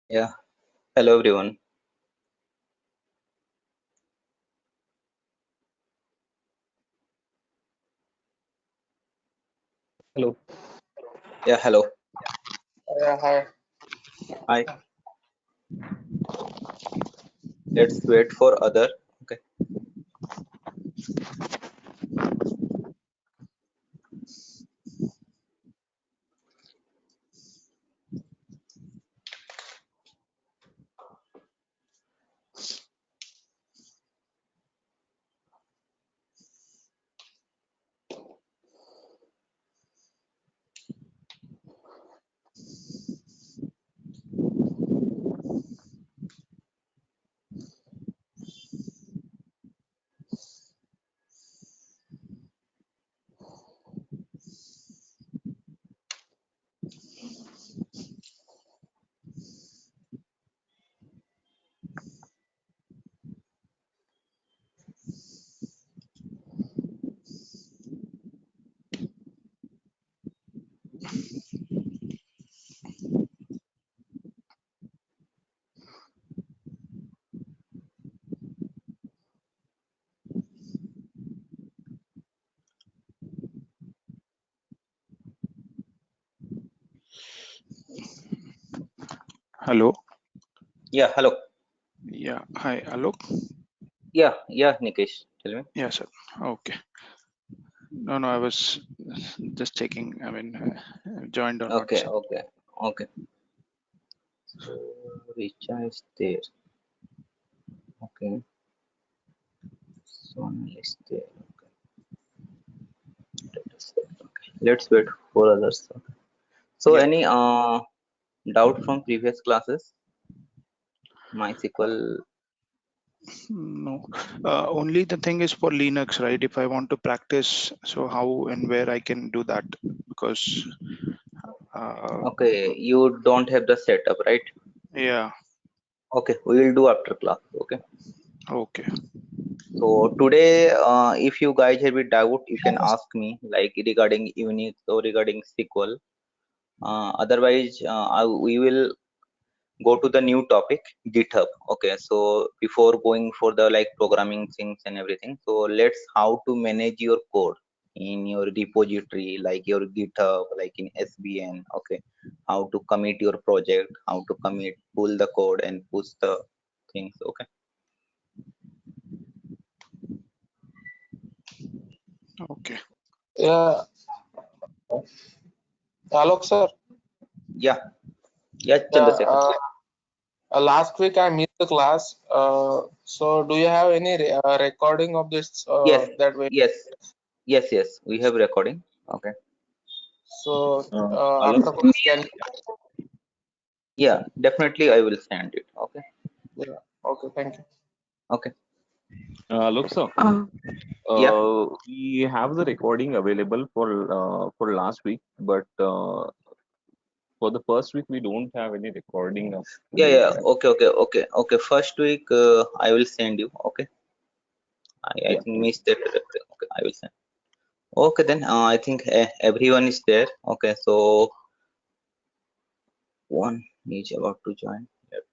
Yeah, hello everyone. Hello. Yeah, hello. Yeah, hi. Hi. Let's wait for other. Okay. Hello. Yeah, hello. Yeah. Hi, Alok. Yeah, Nikesh. Tell me. Yes, sir. Okay. No, I was just checking. Joined or not. Okay, So. okay, okay. So Richa is there. Okay. Sonal is there. Okay. Okay. Let's wait for others. Okay. So Yep. any doubt from previous classes? MySQL. No. Only the thing is for Linux, right? If I want to practice, so how and where I can do that? Because, Okay, you don't have the setup, right? yeah. Okay, we will do after class. Okay. Okay. So today, if you guys have a doubt, you can ask me like regarding Unix or regarding SQL. Otherwise, we will go to the new topic, GitHub. Okay, so before going for the like programming things and everything, so let's how to manage your code in your repository, like your GitHub, like in SVN. Okay, how to commit your project, how to commit, pull the code and push the things. Okay. Okay. Yeah, Alok sir. Yeah. Yeah, Yeah, Chandrasekhar. last week I missed the class. So do you have any recording of this Yes. that way? Yes. Yes, we have recording. Okay. So Alok. after class can Yeah, definitely I will send it. Okay. yeah. Okay, thank you. Okay. Look, sir, Yeah. we have the recording available for last week, but for the first week we don't have any recording of today. Yeah. Okay. First week I will send you. Okay. I Yeah, think missed that. Okay, I will send. Okay, then I think everyone is there. Okay, so one is about to join. Yep.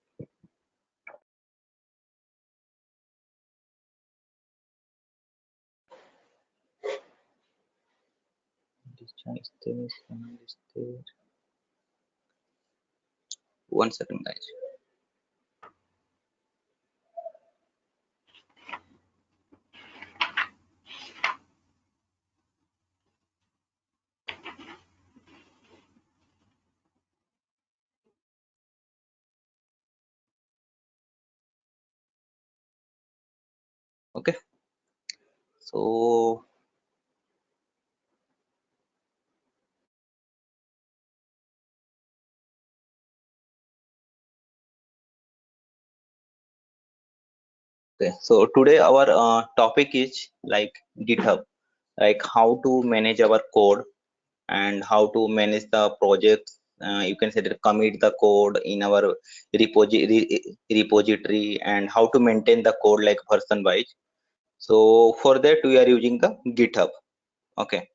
Richa is there. Sonal is there. One second, guys. Okay. So okay. So today our topic is like GitHub, like how to manage our code and how to manage the projects. You can say that commit the code in our repository and how to maintain the code like version wise. So for that we are using the GitHub. Okay.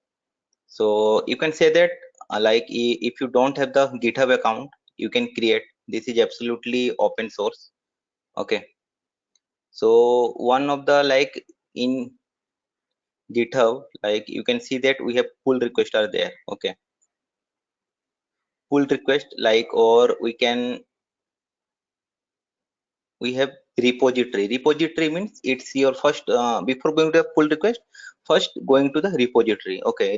So you can say that if you don't have the GitHub account, you can create. This is absolutely open source. Okay, so one of the like in GitHub, like you can see that we have pull requests are there. Okay, pull request, like, or we have repository. Repository means it's your first before going to a pull request, first going to the repository. Okay,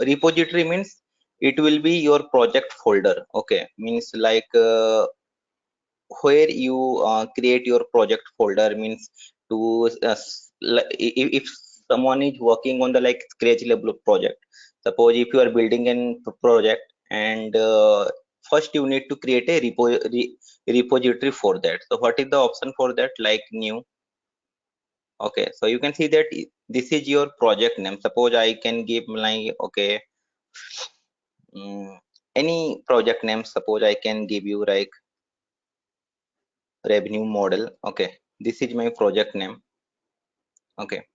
repository means it will be your project folder. Okay, means like where you create your project folder, means to if someone is working on the like scratch level of project, suppose if you are building an project, and first you need to create a repository for that. So what is the option for that? Like new. Okay, so you can see that this is your project name. Suppose I can give like, okay, any project name. Suppose I can give you like revenue model. Okay, this is my project name. Okay,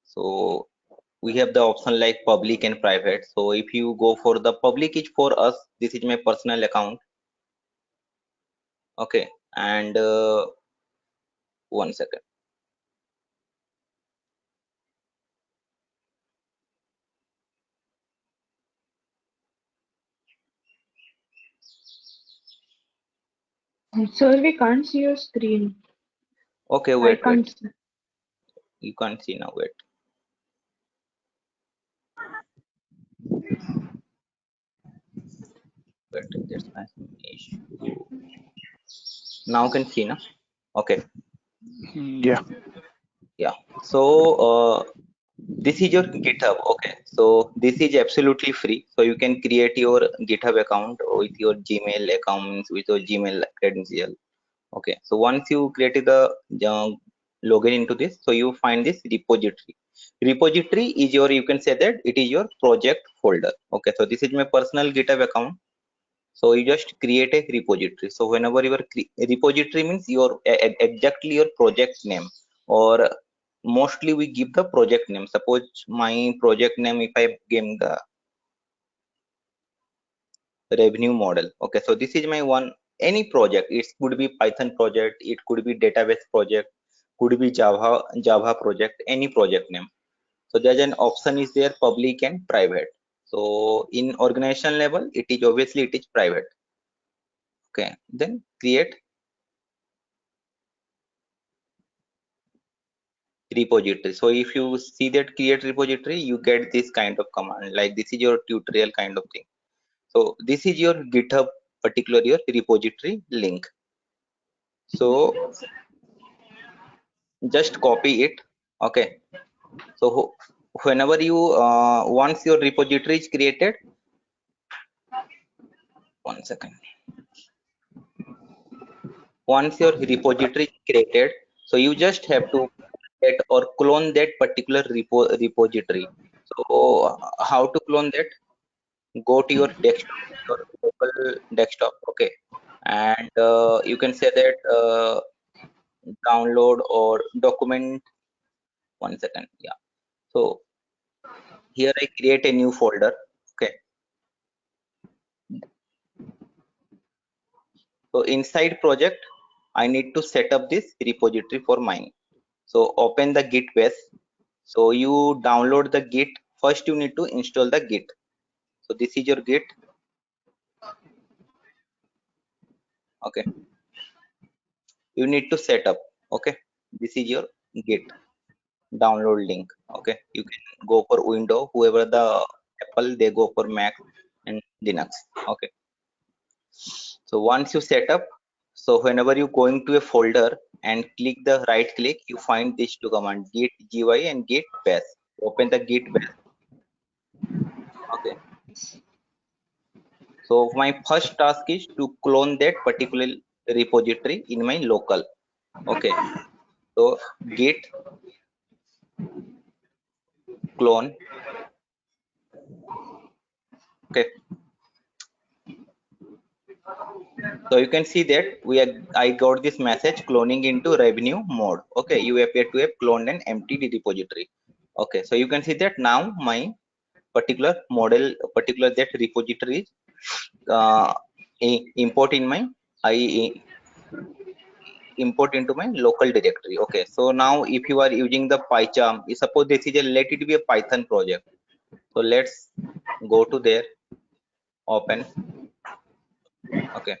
so we have the option like public and private. So if you go for the public, is for us, this is my personal account. Okay, and 1 second. Sir, we can't see your screen. Okay, I wait. can't see. You can't see now. Wait. That's my issue. Now can see now. Okay. Yeah. Yeah. So this is your GitHub. Okay, so this is absolutely free. So you can create your GitHub account with your Gmail accounts, with your Gmail credential. Okay, so once you create the login into this, so you find this repository. Repository is your, you can say that it is your project folder. Okay, so this is my personal GitHub account. So you just create a repository. So whenever your repository means your exactly your project name, or mostly we give the project name. Suppose my project name, if I give the revenue model. Okay, so this is my one, any project. It could be Python project, it could be database project, could be Java project, any project name. So there's an option is there, public and private. So in organization level, it is obviously it is private. Okay, then create repository. So if you see that create repository, you get this kind of command, like this is your tutorial kind of thing. So this is your GitHub, particular your repository link. So just copy it. Okay, so whenever you once your repository is created, 1 second, once your repository is created, so you just have to get or clone that particular repository. So how to clone that? Go to your desktop, your local desktop. Okay, and you can say that download or document. 1 second, yeah. So here I create a new folder. Okay, so inside project I need to set up this repository for mine. So open the git base. So you download the git. First you need to install the git. So this is your git. Okay, you need to set up. Okay, this is your git download link. Okay, you can go for window, whoever the Apple, they go for Mac and Linux. Okay, so once you set up, so whenever you going to a folder and click the right click, you find these two commands, git gy and git bash. Open the git bash. Okay, so my first task is to clone that particular repository in my local. Okay, so git clone. Okay, so you can see that I got this message cloning into revenue mode. Okay, you appear to have cloned an empty repository. Okay, so you can see that now my particular model, particular that repository is import in my import into my local directory. Okay, so now if you are using the PyCharm, suppose this is a, let it be a Python project. So let's go to there, open. Okay,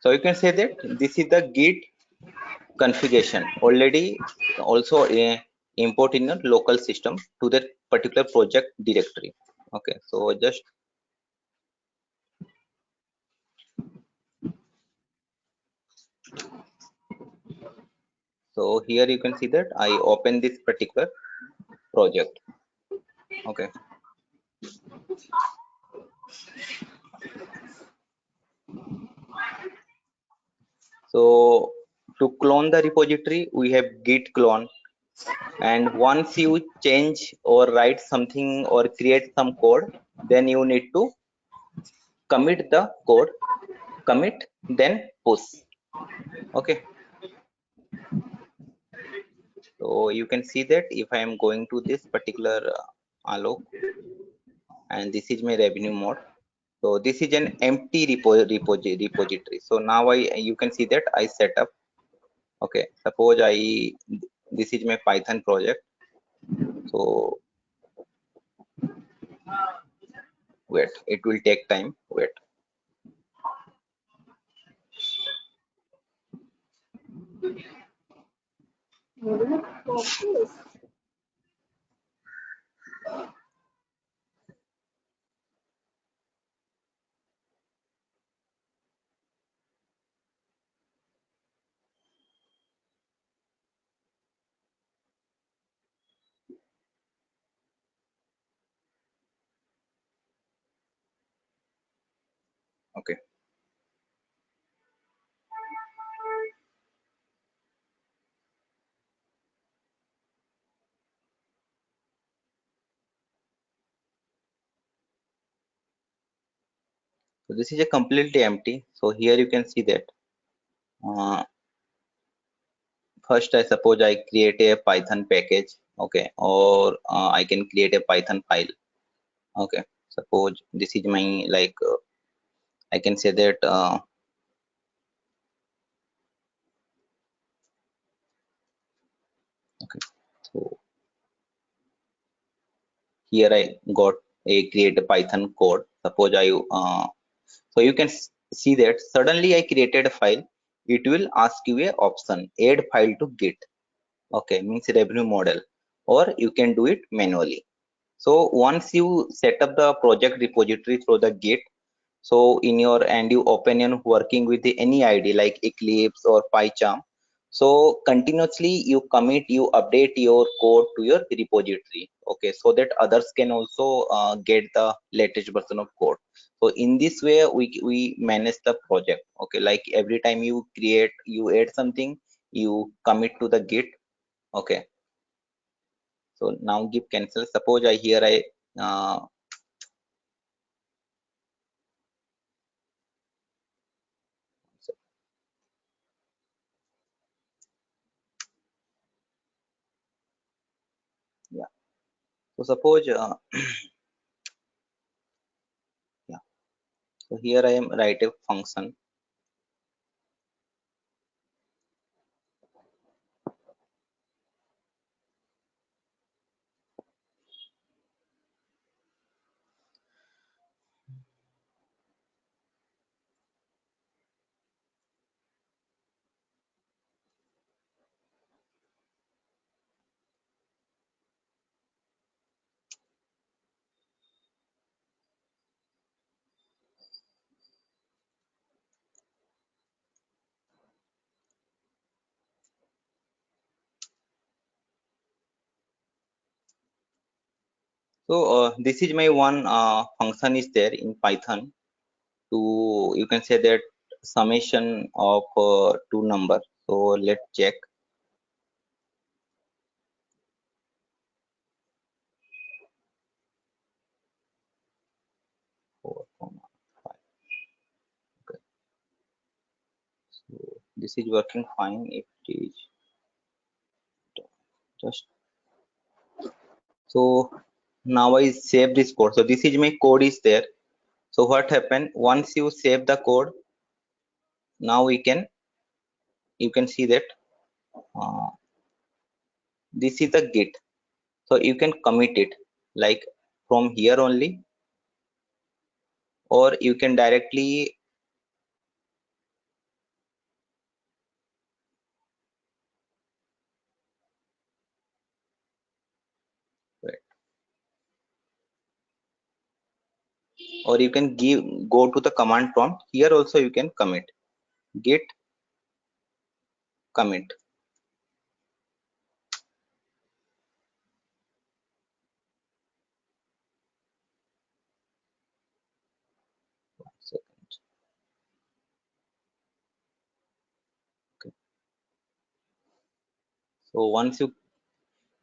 so you can say that this is the Git configuration already also import in a local system to that particular project directory. Okay, so just so here you can see that I open this particular project. Okay, so to clone the repository we have git clone, and once you change or write something or create some code, then you need to commit the code, commit then push. Okay, so you can see that if I am going to this particular alloc, and this is my revenue mode, so this is an empty repository. So now you can see that I set up. Okay, suppose this is my Python project. So wait, it will take time. Wait. Okay, so this is a completely empty. So here you can see that first I suppose I create a Python package. Okay, or I can create a Python file. Okay, suppose this is my like I can say that okay, so here I got a create a Python code. Suppose I so you can see that suddenly I created a file. It will ask you a option, add file to Git. Okay, means revenue model, or you can do it manually. So once you set up the project repository through the Git, so in your and you open and working with any ID like Eclipse or PyCharm, so continuously you commit, you update your code to your repository. Okay, so that others can also get the latest version of code. So in this way we manage the project. Okay, like every time you create, you add something, you commit to the Git. Okay, so now give cancel. Suppose I here I yeah, so suppose yeah, so here I am write a function. So this is my one function is there in Python to, you can say that, summation of two number. So let's check. this is working fine. If it is just so, now I save this code. So this is my code is there. So what happened once you save the code, now you can see that uh, this is the git. So you can commit it like from here only, or you can directly wait, or you can go to the command prompt. Here also you can commit git commit. So, okay. So once you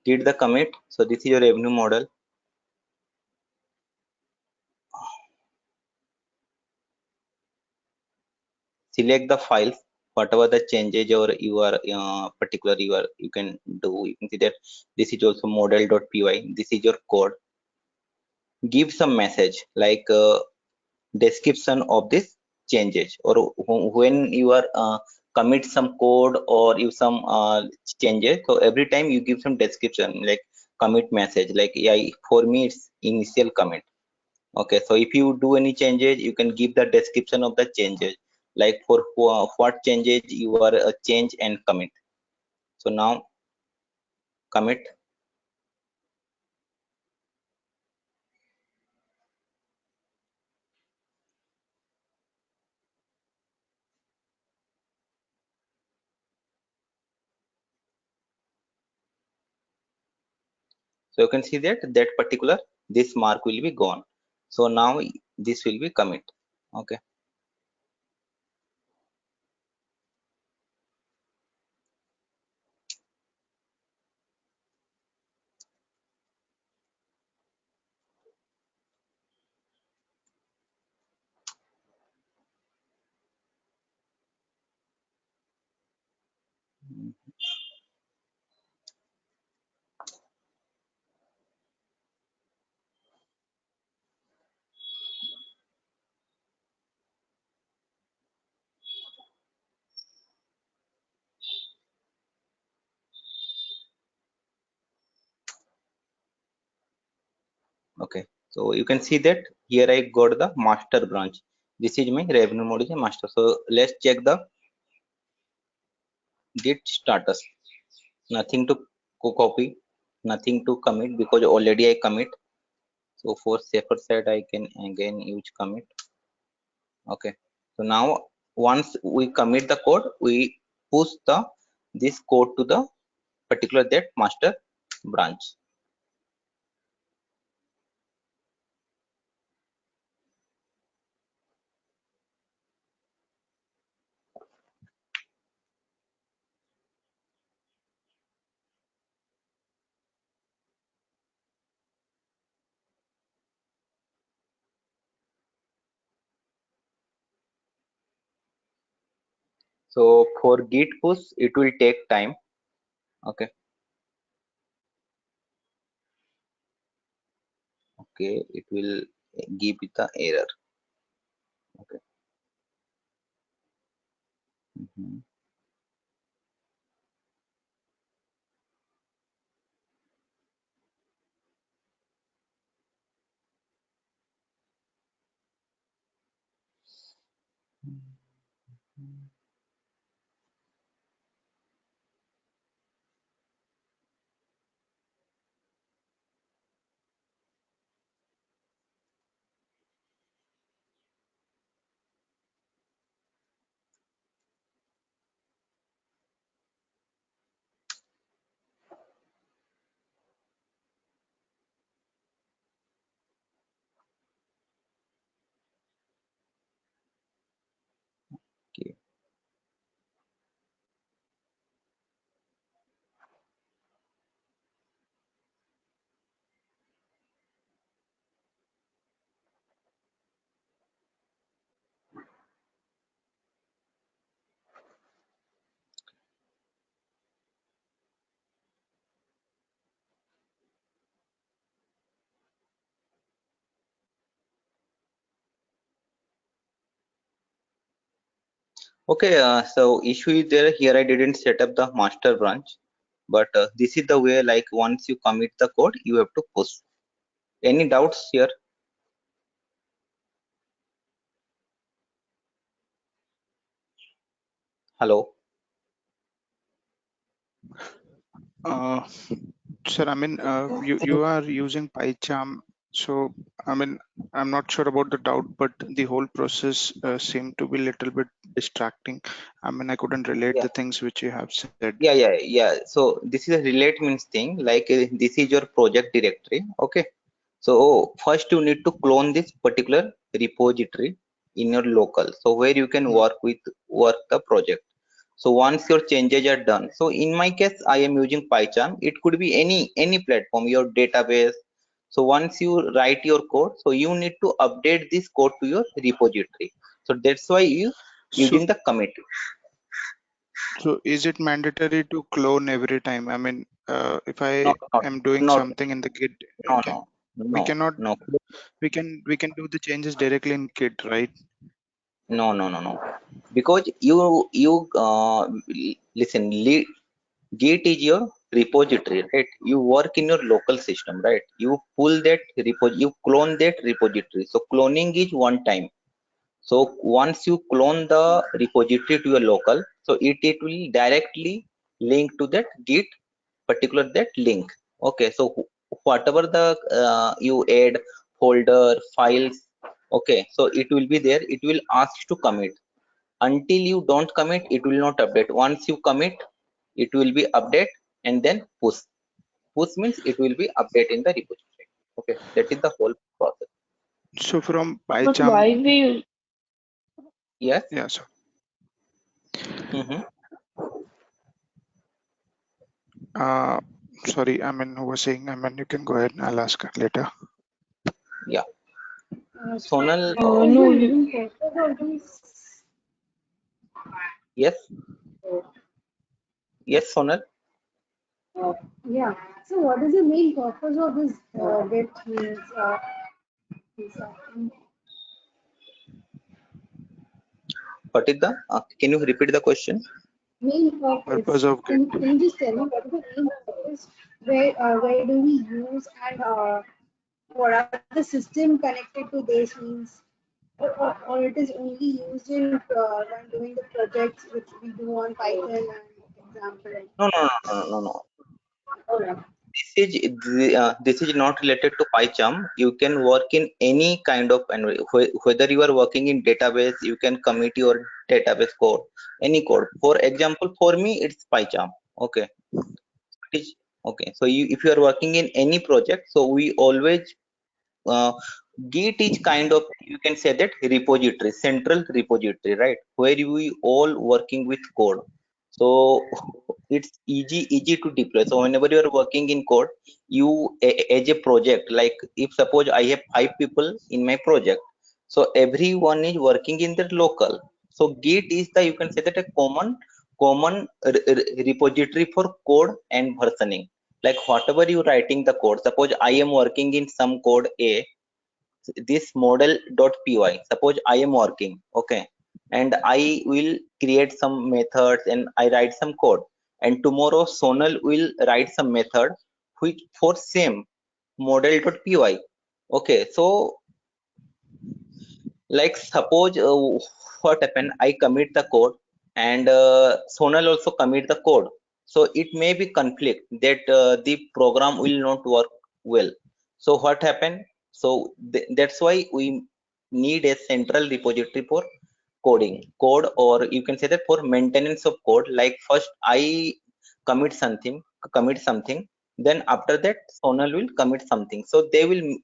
git the commit, so this is your revenue model. Select the files, whatever the changes or you are particular you can do. You can see that this is also model.py. This is your code. Give some message like description of this changes, or when you are commit some code or you some changes, so every time you give some description like commit message, like yeah, for me it's initial commit. Okay, so if you do any changes, you can give the description of the changes, like for what changes you are change and commit. So now commit. So you can see that particular this mark will be gone. So now this will be commit. Okay. Okay, so you can see that here I got the master branch. This is my revenue mode is a master. So let's check the git status. Nothing to copy, nothing to commit because already I commit. So for safer side, I can again use commit. Okay, so now once we commit the code, we push the this code to the particular that master branch. So for git push, it will take time. Okay. Okay, it will give it the error. Okay. Mhm. Okay, so issue is there here. I didn't set up the master branch, but this is the way. Like once you commit the code, you have to push. Any doubts here? Hello. Sir, I mean, you are using PyCharm, so I mean, I'm not sure about the doubt, but the whole process seemed to be a little bit distracting. I mean, I couldn't relate Yeah. the things which you have said. Yeah. So this is a relate means thing. Like this is your project directory. Okay. So first you need to clone this particular repository in your local. So where you can work the project. So once your changes are done, so in my case, I am using PyCharm. It could be any platform, your database. So once you write your code, so you need to update this code to your repository. So that's why you So, using the commit. so is it mandatory to clone every time? I mean, if I Not not am doing not something in the Git, no can no we no cannot no we can do the changes directly in Git, right? no. Because listen. Git is your repository, right? You work in your local system, right? You pull that you clone that repository. So cloning is one time. So once you clone the repository to your local, so it will directly link to that Git particular that link. Okay, so whatever the you add folder files, okay, so it will be there. It will ask to commit. Until you don't commit, it will not update. Once you commit, it will be update and then push. Push means it will be update in the repository. Okay, that is the whole process. So from But why PyCharm, we Yes. yeah, so Mm-hmm. uh, sorry, I mean, who was saying, I mean, you can go ahead and I'll ask later. Yeah. Sonal. no you, Yes. Yes, Sonal. Yeah. So what is the main purpose of this Git means? What is the? Can you repeat the question? Main Purpose purpose. of Git. Can you just tell me what is the main purpose? Where do we use and what are the system connected to this means? Or it is only used in when doing the projects which we do on Python and example. No. Alright. This is not related to PyCharm. You can work in any kind of environment. Whether you are working in database, you can commit your database code, any code. For example, for me, it's PyCharm. Okay. Okay. So if you are working in any project, so we always uh, Git is kind of, you can say that repository, central repository, right? Where we all working with code. So it's easy to deploy. So whenever you are working in code, as a project, like if suppose I have 5 people in my project, so everyone is working in their local. So Git is the, you can say that, a common repository for code and versioning. Like whatever you writing the code, suppose I am working in some code A, this model.py, suppose I am working, okay, and I will create some methods and I write some code, and tomorrow Sonal will write some method which for same model.py. Okay, so like suppose what happened, I commit the code and Sonal also commit the code, so it may be conflict that the program will not work well. So what happened, so that's why we need a central repository for code, or you can say that for maintenance of code. Like first I commit something, then after that Sonal will commit something, so they will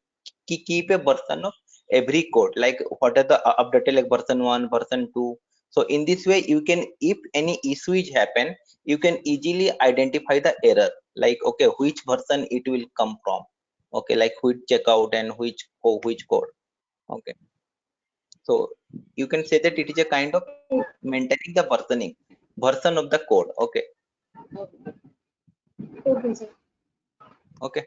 keep a version of every code, like what are the updated, like version 1, version 2. So in this way you can, if any issues happen, you can easily identify the error, like okay, which version it will come from, okay, like which checkout and which code. Okay, so you can say that it is a kind of maintaining the version of the code. Okay. Okay, sir. Okay,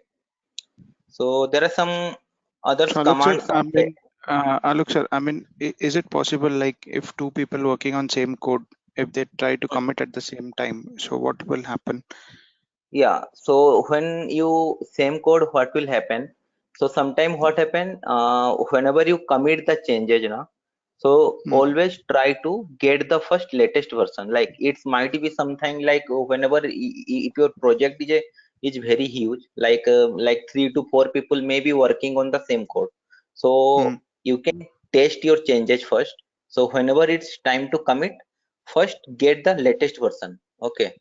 so there are some other Shalok sir, commands I out there. mean, Alok sir, I mean, is it possible, like, if two people working on same code, if they try to commit at the same time, so what will happen? Yeah, so when you same code, what will happen? So sometime what happen, whenever you commit the changes, so Hmm. always try to get the first latest version. Like it might be something like whenever if your project is very huge, like 3 to 4 people may be working on the same code. Hmm. So you can test your changes first. So whenever it's time to commit, first get the latest version. Okay,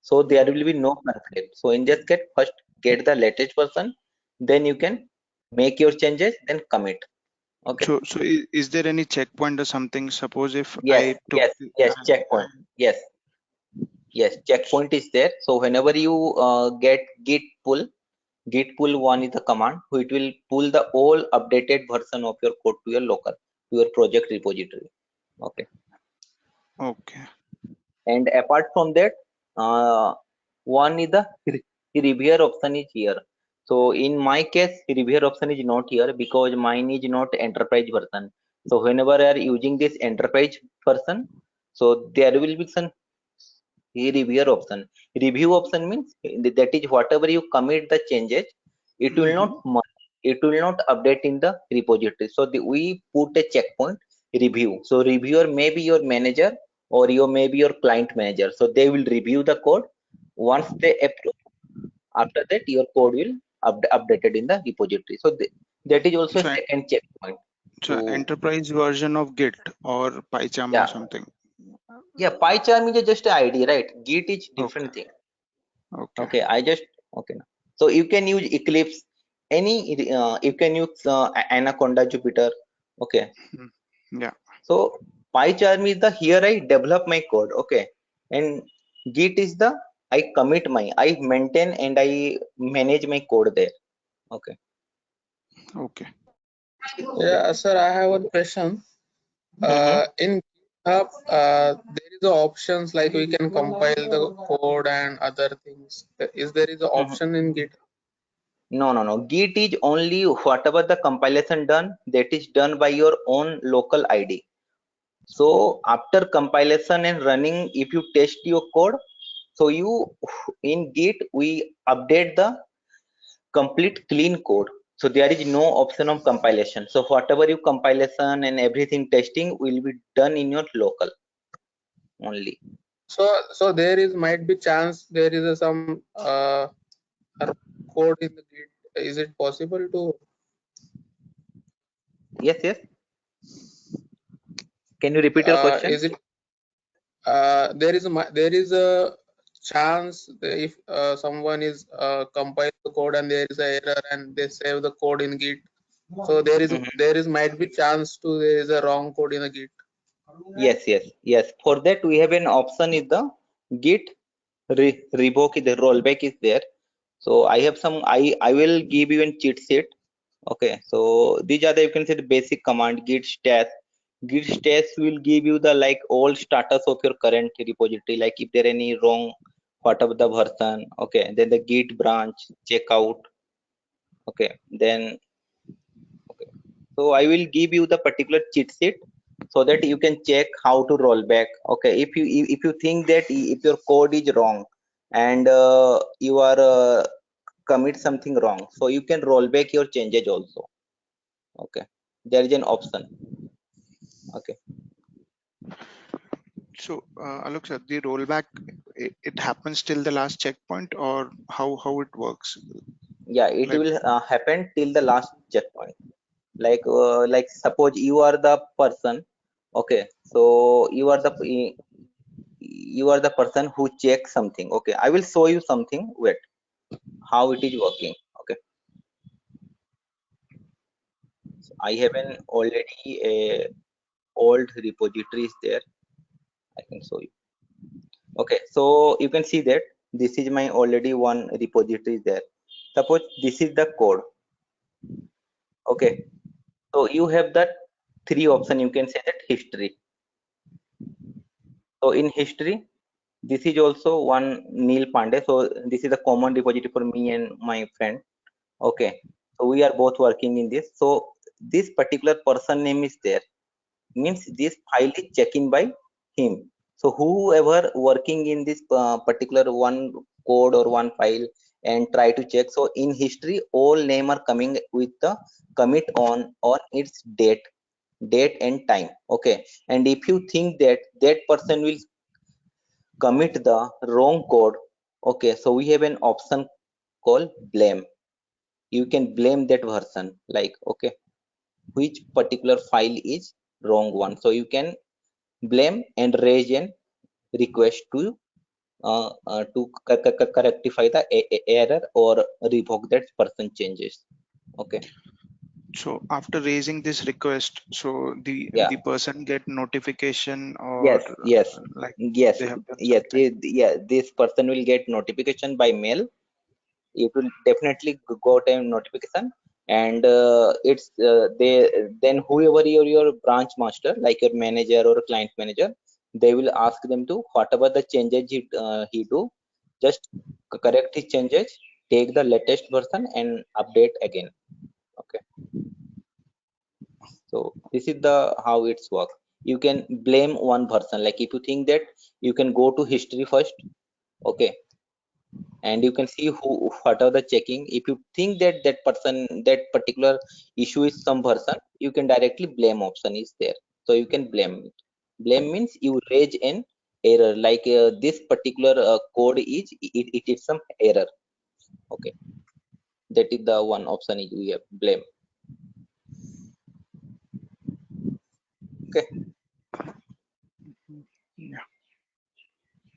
so there will be no conflict. So in this case, first get the latest version, then you can make your changes, then commit. Okay. So is there any checkpoint or something? Suppose if Yes, I took, yes, yes, checkpoint. Yes, yes, checkpoint is there. So whenever you get git pull one is the command, it will pull the all updated version of your code to your local, to your project repository. Okay. okay. And apart from that, one is the reviewer option is here. So in my case, reviewer option is not here because mine is not enterprise version. So whenever I are using this enterprise version, so there will be some reviewer option. Review option means that is whatever you commit the changes, it will Mm-hmm. not it will not update in the repository. So we put a checkpoint review. So reviewer may be your manager or your maybe your client manager. So they will review the code. Once they approve, after that your code will updated in the repository. So that is also a So, second checkpoint. so To enterprise version of Git or PyCharm or yeah, something. yeah, PyCharm is just a ID, right? Git is Okay. different thing. Okay. Okay, I just okay. So you can use Eclipse, any you can use Anaconda, Jupyter. Okay, Hmm. Yeah. so PyCharm is the here I develop my code. Okay, and Git is the I commit I maintain and I manage my code there. Okay. Okay. Yeah, sir, I have one question. Mm-hmm. In GitHub, there is the options like we can compile the code and other things. Is there is an Mhm. option in GitHub? No, no, no. Git is only whatever the compilation done, that is done by your own local ID. So after compilation and running, if you test your code, so you in Git we update the complete clean code. So there is no option of compilation. So whatever you compilation and everything testing will be done in your local only. So there is might be chance there is some code in the Git. Is it possible to? Yes, yes. Can you repeat your question? Is it there is a chance that if someone is compile the code and there is a error and they save the code in Git, so Mhm. there is might be chance to there is a wrong code in the Git. Yes, yes, yes. For that we have an option is the Git revoke, the rollback is there. So I have some I will give you a cheat sheet. Okay, so these are the you can say the basic command git stash. Git stash will give you the like all status of your current repository, like if there any wrong whatever the version. Okay, then the git branch checkout. Okay, then okay, so I will give you the particular cheat sheet so that you can check how to roll back. Okay, if you think that if your code is wrong and you are commit something wrong, so you can roll back your changes also. Okay, there is an option. Okay. So, Alok sir, the rollback, it happens till the last checkpoint, or how it works? Yeah, it Like, will happen till the last checkpoint. Like suppose you are the person. Okay, so you are the person who checks something. Okay, I will show you something. Wait, how it is working. Okay, so I have an already a old repositories there. I can show you. Okay, so you can see that this is my already one repository there. Suppose this is the code. Okay, so you have that three option. You can say that history. So in history, this is also one Neil Pandey. So this is a common repository for me and my friend. Okay, so we are both working in this. So this particular person name is there, means this file is check-in by him. So whoever working in this particular one code or one file and try to check, so in history all name are coming with the commit on its date and time. Okay, and if you think that that person will commit the wrong code, okay, so we have an option called blame. You can blame that person, like, okay, which particular file is wrong one, so you can blame and raise an request to rectify the error or revoke that person changes. Okay, So after raising this request, so yeah, the person get notification, or yes like yes they have done yes something? yeah, this person will get notification by mail. It will definitely got a notification, and it's they then whoever your branch master, like your manager or client manager, they will ask them to whatever the changes he do, just correct his changes, take the latest version and update again. Okay, so this is the how it's work. You can blame one person, like if you think that, you can go to history first. Okay, and you can see who what are the checking. If you think that that person, that particular issue is some person, you can directly blame option is there, so you can blame it. Blame means you raise an error, like this particular code is it is some error. Okay, that is the one option is we have blame. Okay, Yeah.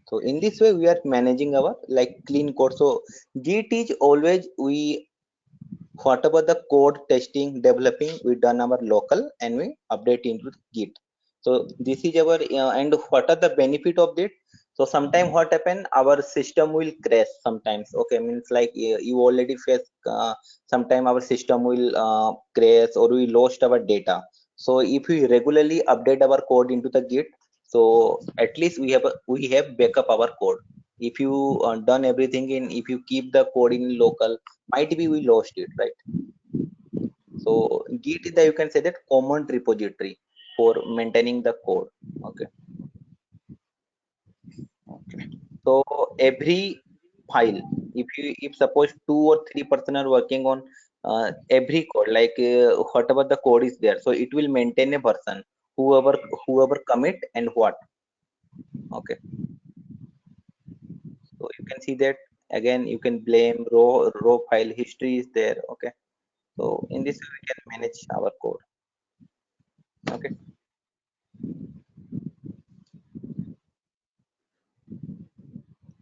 so in this way we are managing our like clean code. So Git is always we, whatever the code testing developing, we done our local and we update into Git. So this is our and what are the benefit of it? So sometime what happen, our system will crash sometimes. Okay, means like you already face sometime our system will crash or we lost our data. So if we regularly update our code into the Git, so at least we have backup our code. If you done everything in, if you keep the code in local, might be we lost it, right? So Git is the, you can say that, common repository for maintaining the code. Okay, Okay. so every file, if suppose 2 or 3 person are working on every code, like whatever the code is there, so it will maintain a version, whoever commit and what. Okay, so you can see that again, you can blame raw file history is there. Okay, so in this way we can manage our code. Okay,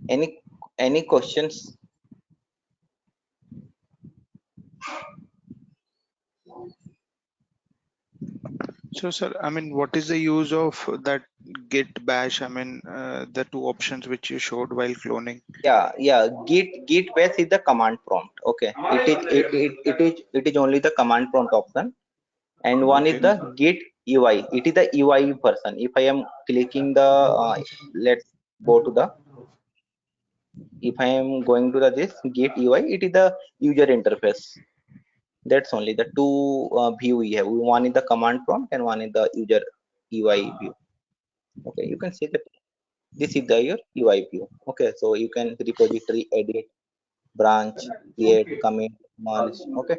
any questions? So, sir, I mean, what is the use of that git bash? I mean, the two options which you showed while cloning. Yeah, git bash is the command prompt. Okay, it is only the command prompt option, and one is Okay. the git UI. It is the UI version. If I am clicking the let's go to the, if I am going to the this git UI, it is the user interface. That's only the two view we have. One is the command prompt and one is the user UI view. Okay, you can see that this is the your UI view. Okay, so you can repository, edit, branch, create, commit, merge. Okay,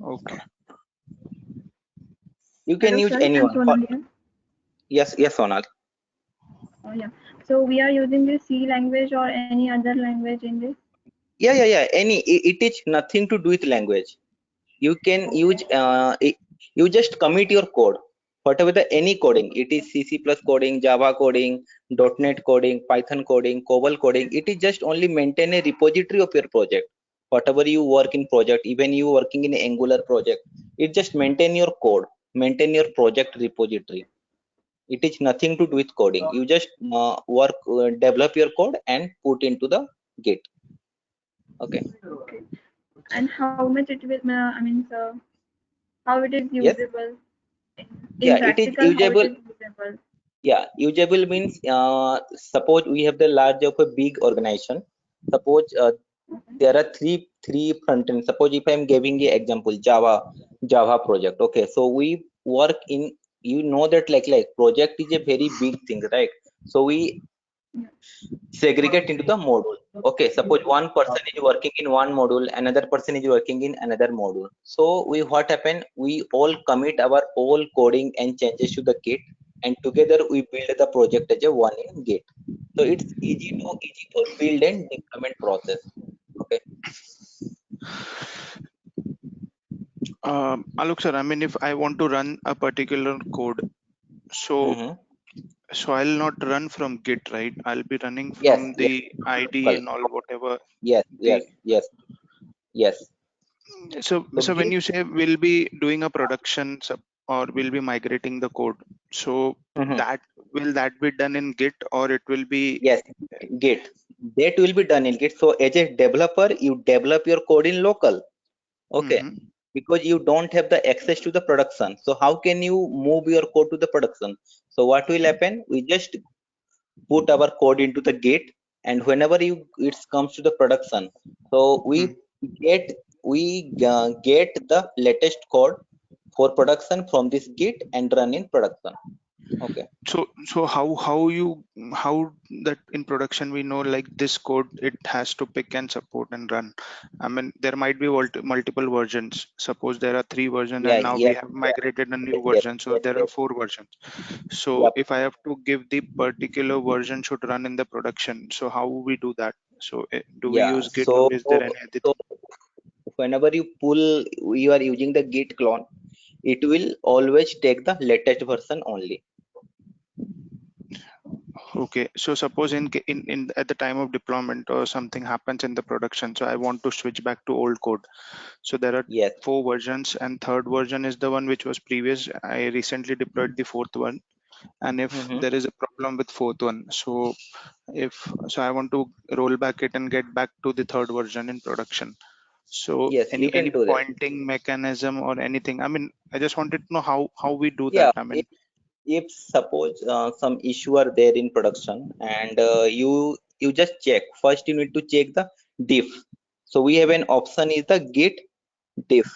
Okay. you can Hello, use sir. I'm anyone. Sonal here. Yes, Sonal. Oh, yeah. So we are using the C language or any other language in this? Yeah. Any, it is nothing to do with language. You can use you just commit your code, whatever the any coding. It is C++ coding, Java coding, .NET coding, Python coding, COBOL coding. It is just only maintain a repository of your project. Whatever you work in project, even you working in Angular project, it just maintain your code, maintain your project repository. It is nothing to do with coding. You just work develop your code and put into the Git. Okay, Okay. And how much it will, I mean, sir, how it is yes, usable in yeah, it is practical, how it usable. is usable? Yeah, usable means suppose we have the large of a big organization. Suppose there are three front end. Suppose if I'm giving you example Java project. Okay, so we work in, you know that like project is a very big thing, right? So we segregate into the module. Okay, suppose one person is working in one module, another person is working in another module. So we, what happen, we all commit our all coding and changes to the Git, and together we build the project as a one in Git. So it's easy for build and deployment process. Okay. Alok sir, I mean, if I want to run a particular code, so Mm-hmm. so I'll not run from Git, right? I'll be running Yes, from yes, the ID correct. and all whatever Yes, the. yes. So when Git. you say we'll be doing a production or we'll be migrating the code, so Mhm. that will that be done in Git or it will be? Yes, Git. That will be done in Git. So as a developer, you develop your code in local. Okay. Mhm. Because you don't have the access to the production. So how can you move your code to the production? So what will happen? We just put our code into the Git, and whenever it comes to the production, so Hmm. get get the latest code for production from this Git and run in production. Okay. So how that in production we know like this code it has to pick and support and run. I mean there might be multiple versions. Suppose there are 3 versions Yeah. and now we Yes. have migrated a new Yes. version, so Yes. there are Yes. 4 versions. So Yep. if I have to give the particular version should run in the production, so how we do that? So do we Yeah. use Git or is there any other So thing? whenever you are using the Git clone, it will always take the latest version only. Okay, so suppose in at the time of deployment or something happens in the production, so I want to switch back to old code. So there are Yes. 4 versions and third version is the one which was previous. I recently deployed the fourth one, and if Mm-hmm. there is a problem with fourth one, so I want to roll back it and get back to the third version in production. So Yes, you can any do that. pointing mechanism or anything? I mean, I just wanted to know how we do Yeah, that. I mean, if suppose some issue are there in production, and you just check first, you need to check the diff. So we have an option is the git diff.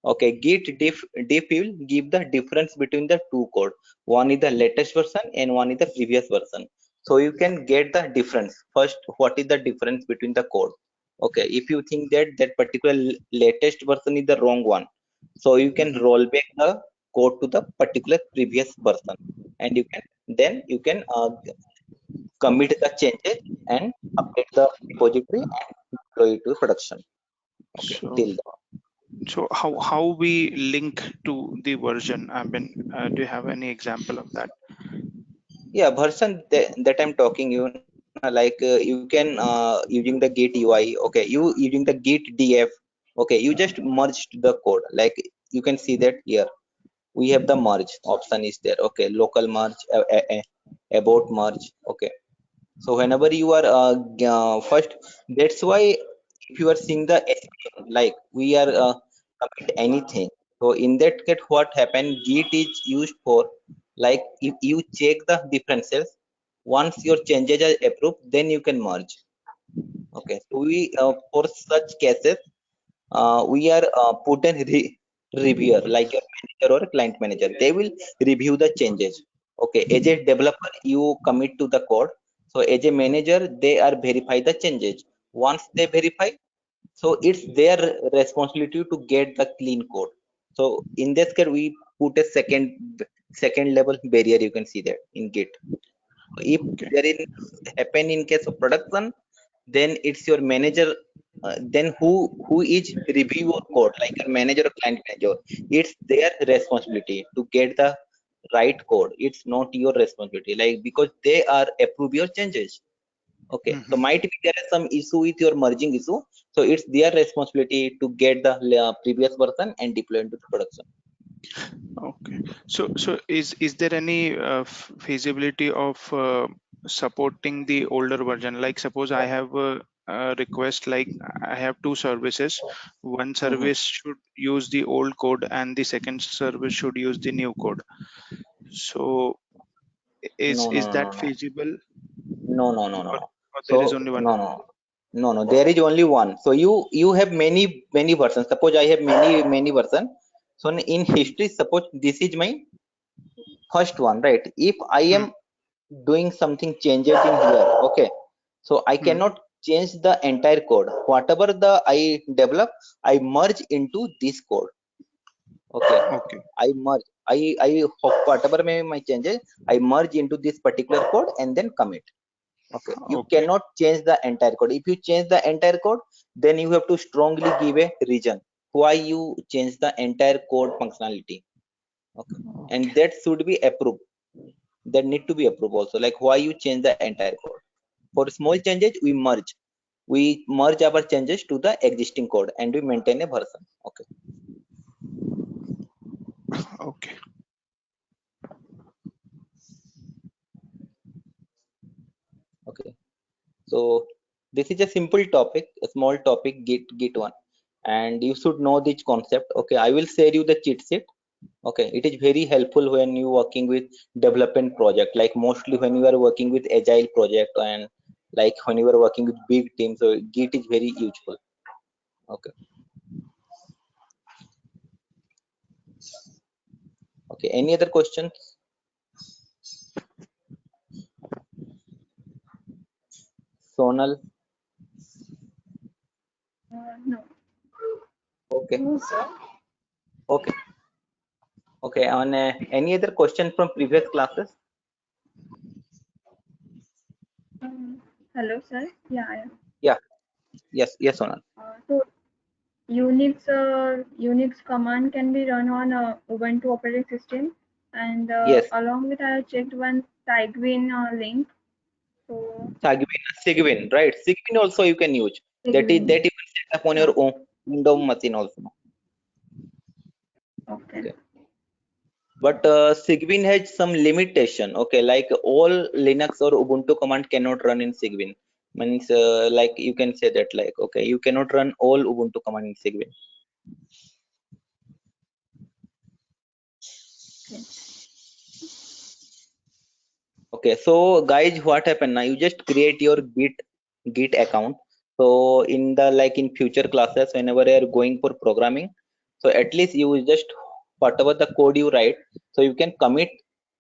Okay, git diff will give the difference between the two code. One is the latest version and one is the previous version. So you can get the difference first, what is the difference between the code. Okay, if you think that that particular latest version is the wrong one, so you can mhm. roll back the code to the particular previous version, and you can then you can commit the changes and update the repository and deploy it to production. Okay, so till so how we link to the version? I mean, do you have any example of that? yeah, version that I'm talking, you know, like you can using the git UI. Okay, you using the git df. Okay, you just merged the code, like you can see that here we have the merge option is there. Okay, local merge, about merge. Okay, so whenever you are first, that's why if you are seeing the SVN, like we are commit anything. So in that case, what happened? Git is used for, like if you check the differences. Once your changes are approved, then you can merge. Okay, so we for such cases, we are put in reviewer, like your manager or a client manager. They will review the changes. Okay, as a developer you commit to the code, so as a manager they are verify the changes. Once they verify, so it's their responsibility to get the clean code. So in this case we put a second level barrier, you can see that in Git. If Okay. there is happen in case of production, then it's your manager. Then who is review your code, like your manager or client manager? It's their responsibility to get the right code. It's not your responsibility, like because they are approve your changes. Okay, so Mhm. might be there is some issue with your merging issue, so it's their responsibility to get the previous version and deploy into the production. Okay. So is there any feasibility of supporting the older version? Like suppose I have a request like I have 2 services. One Mhm. service should use the old code and the second service should use the new code. So No, no, is no, no, that no. feasible No, no, no, no, or, no. or So there is only one? no, no. No, there is only one. So you have many versions. Suppose I have many version. So in history, suppose this is my first one, right? If I am doing something changes in here, okay, so I Hmm. cannot change the entire code. Whatever the I develop, I merge into this code. Okay, Okay. I merge, I whatever may my changes, I merge into this particular code and then commit. Okay, you Okay. cannot change the entire code. If you change the entire code, then you have to strongly give a reason why you change the entire code functionality. Okay, and Okay. that should be approved. That need to be approved also, like why you change the entire code. For small changes, we merge our changes to the existing code and we maintain a version. Okay. Okay. Okay, so this is a simple topic, a small topic, git one, and you should know this concept. Okay, I will share you the cheat sheet. Okay, it is very helpful when you working with development project, like mostly when you are working with agile project, and like when you are working with big teams, so git is very useful. Okay. Okay, any other questions? Sonal? No. Okay. No, sir. Okay. Okay, and any other question from previous classes? Hello, sir. Yeah. Yeah. Yes, Sonal. So Unix command can be run on Ubuntu operating system, and Yes. along with I have checked one Cygwin link. So Sigwin, right? Sigwin also you can use. That Cygwin. you can set up on your own Windows machine also. Okay. Okay. But Sigwin has some limitation. Okay, like all Linux or Ubuntu command cannot run in Sigwin. Means like you can say that, like, okay, you cannot run all Ubuntu command in Sigwin. Okay. Okay, so guys, what happened now? You just create your Git account. So in the, like, in future classes, whenever you are going for programming, so at least you will just whatever the code you write, so you can commit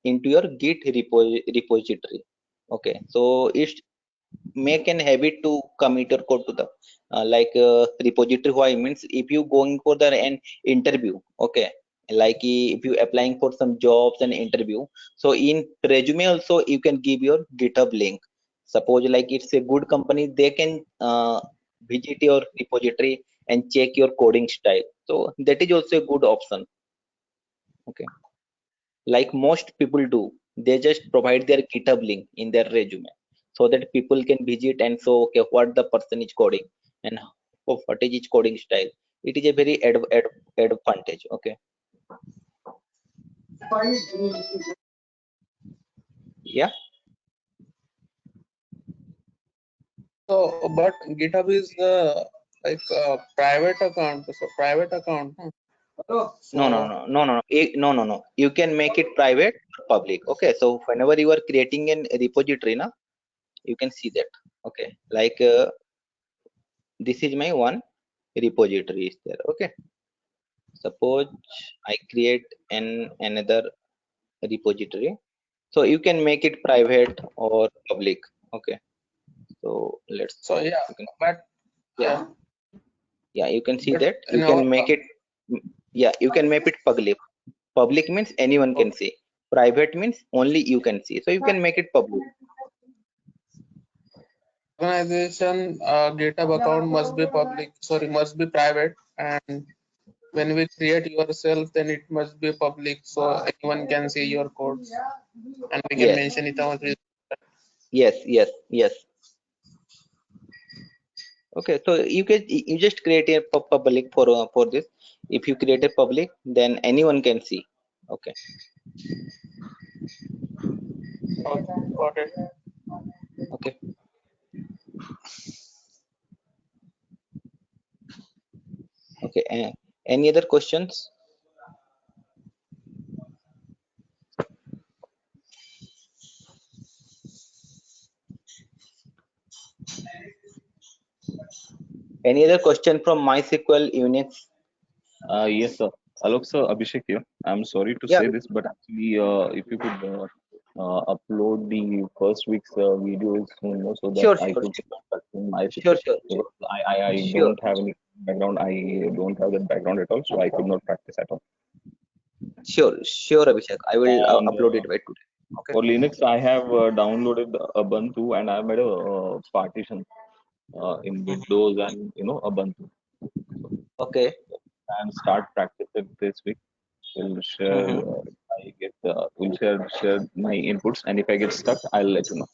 into your Git repository. Okay, so it's make an habit to commit your code to the repository. Why means if you going for the an interview, okay, like if you applying for some jobs and interview, so in resume also you can give your GitHub link. Suppose like it's a good company, they can visit your repository and check your coding style, so that is also a good option. Okay, like most people do, they just provide their GitHub link in their resume so that people can visit and so, okay, what the person is coding and what is his coding style. It is a very advantage. Okay. Yeah. So, but GitHub is like a private account. So private account. No, So no. You can make it private or public. Okay, so whenever you are creating an repository, na, you can see that. Okay, like this is my one repository is there. Okay, suppose I create another repository, so you can make it private or public. Okay, so let's so yeah, you can, but yeah, yeah, you can see but that you in can our make it, yeah, you can make it public. Public means anyone can see, private means only you can see, so you can make it public. organization GitHub account must be public. Sorry, must be private, and when we create yourself, then it must be public, so anyone can see your codes, and we can Yes, mention it on. yes. Okay, so you just create a public for this. If you create a public, then anyone can see. Okay. Okay, got it. Okay. Okay, any other questions? Any other question from MySQL Unix? Yes, sir. Alok sir, Abhishek here. I'm sorry to Yeah, say this, but actually, if you could upload the first week's videos soon, so that sure, I sure, could start in my sure, SQL. sure, Because I sure, don't have any background. I don't have that background at all, so I could not practice at all. sure, Abhishek. I will And upload it by today. Okay. for Linux, I have downloaded Ubuntu and I made a partition in Windows and Ubuntu. Okay. And start practicing this week. We'll share. Mm-hmm. I get. We'll share my inputs, and if I get stuck, I'll let you know.